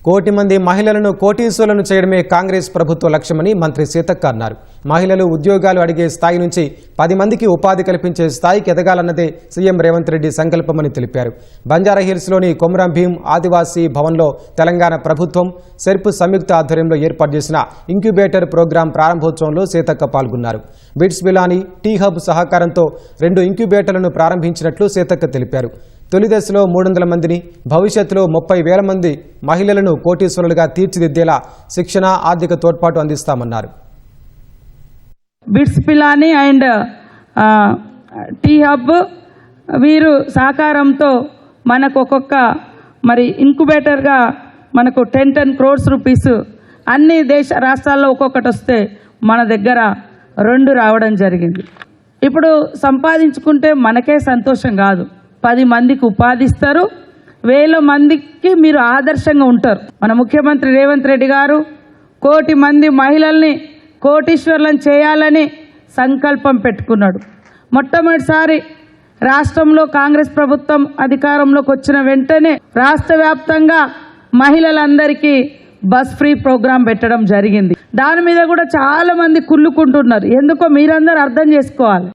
కోటి మంది మహిళలను కోటీశ్వరులను చేయడమే కాంగ్రెస్ ప్రభుత్వ లక్ష్యమని మంత్రి సీతక్క అన్నారు. మహిళలు ఉద్యోగాలు అడిగే స్థాయి నుంచి 10 మందికి ఉపాధి కల్పించే స్థాయికి ఎదగాలన్నదే సీఎం రేవంత్ రెడ్డి సంకల్పమని తెలిపారు. బంజారాహిల్స్లోని కొమరం భీం ఆదివాసీ భవన్లో తెలంగాణ ప్రభుత్వం సెర్ప్ సంయుక్త ఆధ్వర్యంలో ఏర్పాటు చేసిన ఇంక్యుబేటర్ ప్రోగ్రాం ప్రారంభోత్సవంలో సీతక్క పాల్గొన్నారు. బిట్స్ బిలానీ టీ హబ్ సహకారంతో 2 ఇంక్యుబేటర్లను ప్రారంభించినట్లు సీతక్క తెలిపారు. తొలి దశలో 300 మందిని, భవిష్యత్తులో 30,000 మంది మహిళలను కోటీశ్వరులుగా తీర్చిదిద్దేలా శిక్షణ, ఆర్థిక తోడ్పాటు అందిస్తామన్నారు. బిట్స్ పిలానీ అండ్ టీ హబ్ వీరు సహకారంతో మనకు ఒక్కొక్క ఇంక్యుబేటర్గా మనకు 10 crores రూపీస్ అన్ని రాష్ట్రాల్లో ఒక్కొక్కటి వస్తే మన దగ్గర 2 రావడం జరిగింది. ఇప్పుడు సంపాదించుకుంటే మనకే సంతోషం కాదు, 10 మందికి ఉపాధిస్తారు, 1000 మందికి మీరు ఆదర్శంగా ఉంటారు. మన ముఖ్యమంత్రి రేవంత్ రెడ్డి గారు 1 కోటి మంది మహిళల్ని కోటీశ్వర్లను చేయాలని సంకల్పం పెట్టుకున్నాడు. మొట్టమొదటిసారి రాష్ట్రంలో కాంగ్రెస్ ప్రభుత్వం అధికారంలోకి వచ్చిన వెంటనే రాష్ట్ర వ్యాప్తంగా మహిళలందరికీ బస్ ఫ్రీ ప్రోగ్రాం పెట్టడం జరిగింది. దాని మీద కూడా చాలా మంది కుళ్ళుకుంటున్నారు. ఎందుకో మీరందరూ అర్థం చేసుకోవాలి.